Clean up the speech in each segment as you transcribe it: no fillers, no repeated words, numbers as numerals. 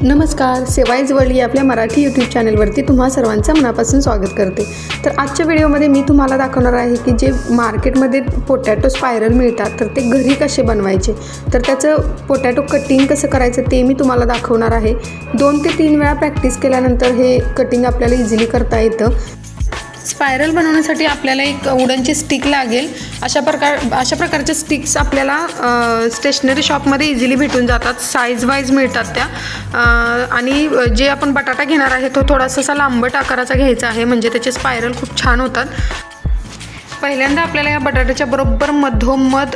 नमस्कार, सेवाईज वर्ल्ड या आपल्या मराठी यूट्यूब चॅनलवरती तुम्हा सर्वांचं मनापासून स्वागत करते। तर आजच्या व्हिडिओमध्ये मी तुम्हाला दाखवणार आहे की जे मार्केटमध्ये पोटॅटो स्पायरल मिळतात तर ते घरी कसे बनवायचे, तर त्याचं पोटॅटो कटिंग कसं करायचं ते मी तुम्हाला दाखवणार आहे। 2 ते 3 वेळा प्रॅक्टिस केल्यानंतर हे कटिंग आपल्याला इझिली करता येतं। स्पायरल बनवण्यासाठी आपल्याला एक वुडनची स्टिक लागेल। अशा प्रकारच्या स्टिक्स आपल्याला स्टेशनरी शॉपमध्ये इझिली भेटून जातात, साईज वाईज मिळतात त्या। आणि जे आपण बटाटा घेणार आहे तो थोडासा लांबट आकाराचा घ्यायचा आहे, म्हणजे त्याचे स्पायरल खूप छान होतात। पहिल्यांदा आपल्याला या बटाट्याच्या बरोबर मधोमध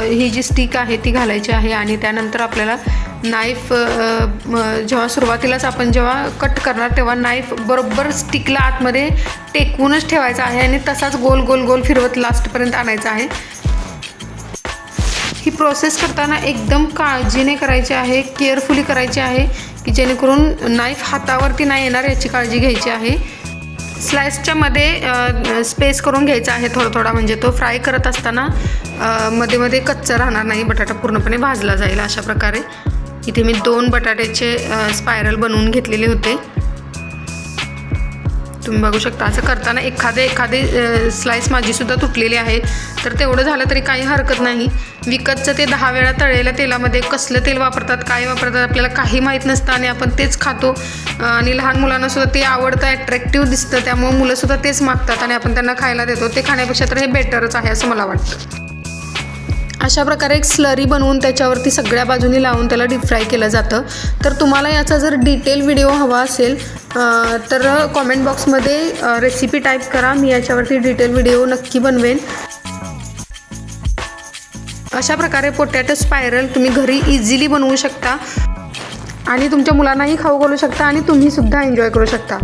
ही जी स्टिक आहे ती घालायची आहे आणि त्यानंतर आपल्याला नाईफ जेव्हा सुरुवातीलाच आपण जेव्हा कट करणार तेव्हा नाईफ बरोबर स्टिकला आतमध्ये टेकवूनच ठेवायचा आहे आणि तसाच गोल गोल गोल फिरवत लास्टपर्यंत आणायचा आहे। ही प्रोसेस करताना एकदम काळजीने करायची आहे, केअरफुली करायची आहे की जेणेकरून नाईफ हातावरती नाही येणार याची काळजी घ्यायची आहे। स्लाइसच्या मध्ये स्पेस करून घ्यायचा आहे थोडा थोडा, म्हणजे तो फ्राय करत असताना मध्ये मध्ये कच्चा राहणार नाही, बटाटा पूर्णपणे भाजला जाईल। अशा प्रकारे इथे मी 2 बटाट्याचे स्पायरल बनवून घेतलेले होते, तुम्ही बघू शकता। असं करताना एखादे स्लाइस माझीसुद्धा तुटलेली आहे, तर तेवढं झालं तरी काही हरकत नाही। विकतचं ते 10 वेळा तळलेल्या तेलामध्ये कसलं तेल वापरतात, काय वापरतात आपल्याला काही माहीत नसतं आणि आपण तेच खातो आणि लहान मुलांनासुद्धा ते आवडतं, ॲट्रॅक्टिव्ह दिसतं, त्यामुळे मुलंसुद्धा तेच मागतात आणि आपण त्यांना खायला देतो। ते खाण्यापेक्षा तर हे बेटरच आहे असं मला वाटतं। अशा प्रकारे एक स्लरी बनवून त्याच्यावरती सगळ्या बाजूनी लावून त्याला डीप फ्राय केलं जातं। तर तुम्हाला याचा जर डिटेल व्हिडिओ हवा असेल तर कॉमेंट बॉक्समध्ये रेसिपी टाईप करा, मी याच्यावरती डिटेल व्हिडिओ नक्की बनवेन। अशा प्रकारे पोटॅटो स्पायरल तुम्ही घरी इझिली बनवू शकता आणि तुमच्या मुलांनाही खाऊ घालू शकता आणि तुम्हीसुद्धा एन्जॉय करू शकता।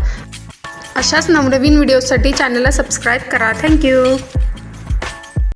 अशाच नवनवीन व्हिडिओसाठी चॅनलला सबस्क्राईब करा। थँक्यू।